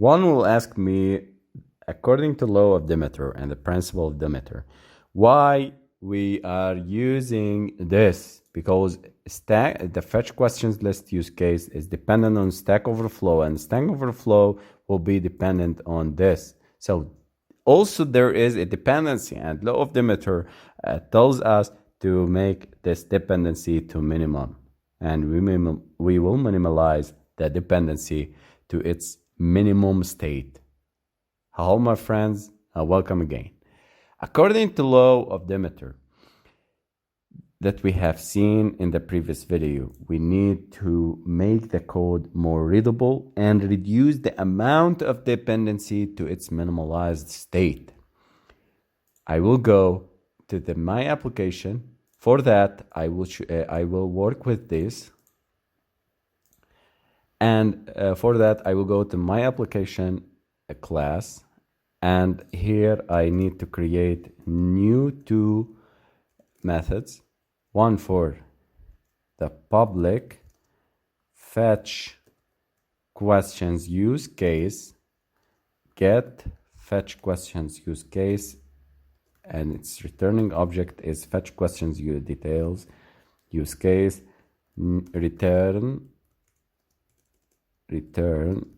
One will ask me, according to law of Demeter and the principle of Demeter, why we are using this, because the fetch questions list use case is dependent on Stack Overflow, and Stack Overflow will be dependent on this. So also there is a dependency, and law of Demeter tells us to make this dependency to minimum, and we will minimize the dependency to its minimum state. Hello, my friends, welcome again. According to law of Demeter that we have seen in the previous video, we need to make the code more readable and reduce the amount of dependency to its minimalized state. I will go to my application. For that, I will work with this. And for that, I will go to my application class. And here I need to create new two methods. One for the public fetch questions use case, get fetch questions use case, and its returning object is fetch questions details use case, return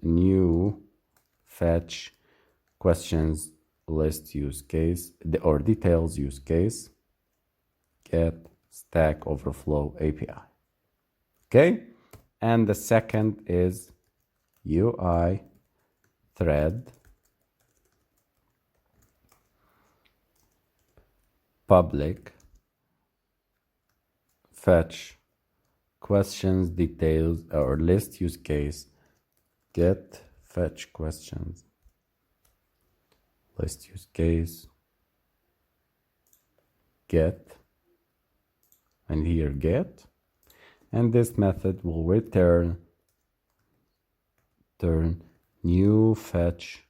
new fetch questions list use case or details use case, get Stack Overflow API. Okay, and the second is UI thread public fetch questions details or list use case, get fetch questions list use case, get, and here get, and this method will return new fetch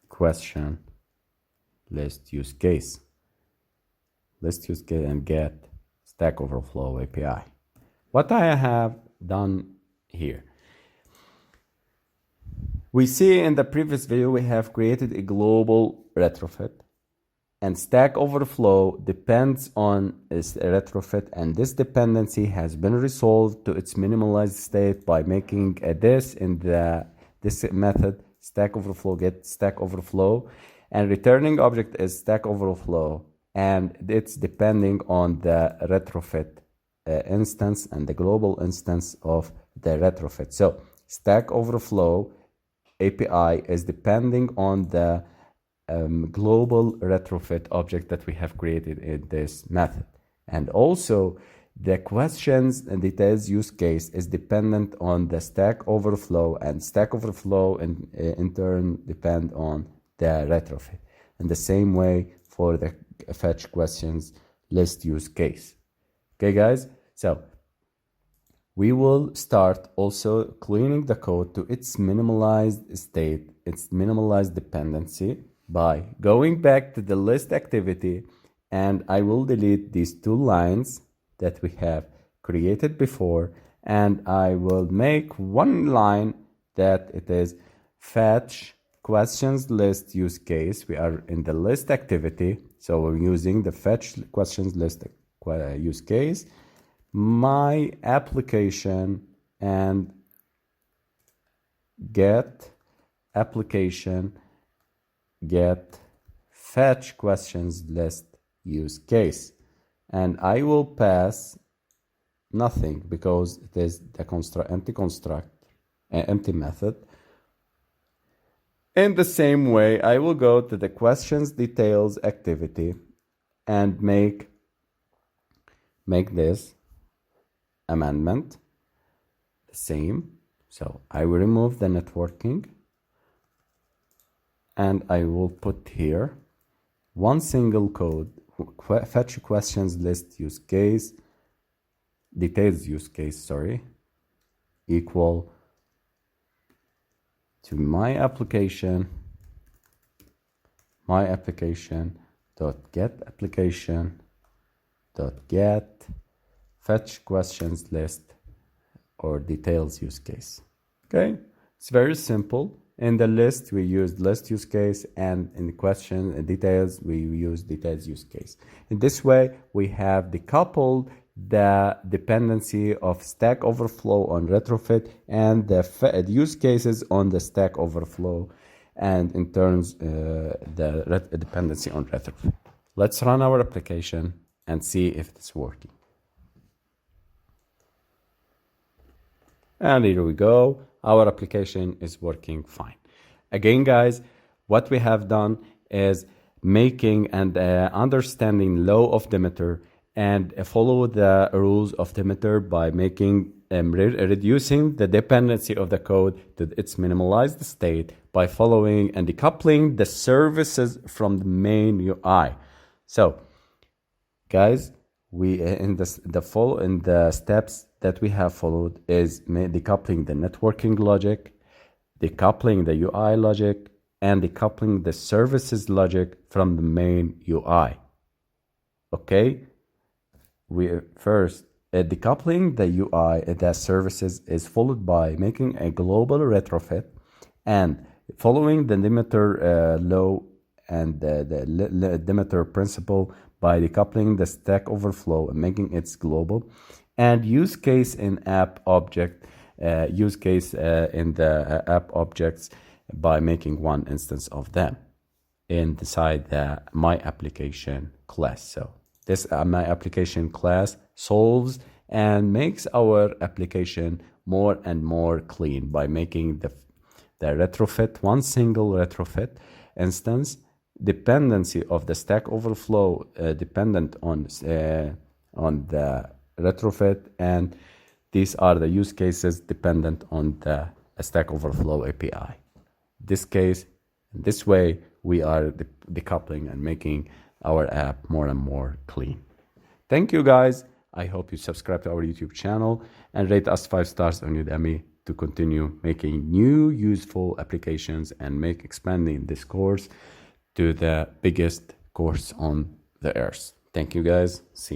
question list use case and get Stack Overflow API. What I have done here, we see in the previous video we have created a global retrofit, and Stack Overflow depends on its retrofit, and this dependency has been resolved to its minimalized state by making this in this method Stack Overflow get Stack Overflow, and returning object is Stack Overflow, and it's depending on the retrofit instance and the global instance of the retrofit. So Stack Overflow API is depending on the global retrofit object that we have created in this method. And also the questions and details use case is dependent on the Stack Overflow, and Stack Overflow in turn depend on the retrofit. In the same way for the fetch questions list use case. Okay guys, so we will start also cleaning the code to its minimalized state, its minimalized dependency, by going back to the list activity, and I will delete these two lines that we have created before, and I will make one line that it is fetch questions list use case. We are in the list activity, so we're using the fetch questions list use case, my application, and get application get fetch questions list use case, and I will pass nothing because it is the empty method. In the same way, I will go to the questions details activity and make this amendment the same. So I will remove the networking, and I will put here one single code, fetch questions list use case, details use case, sorry, equal to my application dot get fetch questions list or details use case. Okay, It's very simple. In the list, we used list use case, and in the question and details, we use details use case. In this way, we have decoupled the dependency of Stack Overflow on Retrofit and the use cases on the Stack Overflow, and in turns, the dependency on Retrofit. Let's run our application and see if it's working. And here we go. Our application is working fine. Again, guys, what we have done is making and understanding law of Demeter and follow the rules of Demeter by making reducing the dependency of the code to its minimalized state by following and decoupling the services from the main UI. So, guys, we in the steps that we have followed is decoupling the networking logic, decoupling the UI logic, and decoupling the services logic from the main UI. Okay, we first decoupling the UI, the services, is followed by making a global retrofit and following the Demeter law and the Demeter principle by decoupling the Stack Overflow and making it global, and use case in app object, use case in the app objects by making one instance of them inside the my application class. So this my application class solves and makes our application more and more clean by making the retrofit one single retrofit instance, dependency of the Stack Overflow dependent on the retrofit, and these are the use cases dependent on the Stack Overflow API. This way, we are decoupling and making our app more and more clean. Thank you, guys. I hope you subscribe to our YouTube channel and rate us 5 stars on Udemy to continue making new useful applications and expanding this course to the biggest course on the earth. Thank you, guys. See you.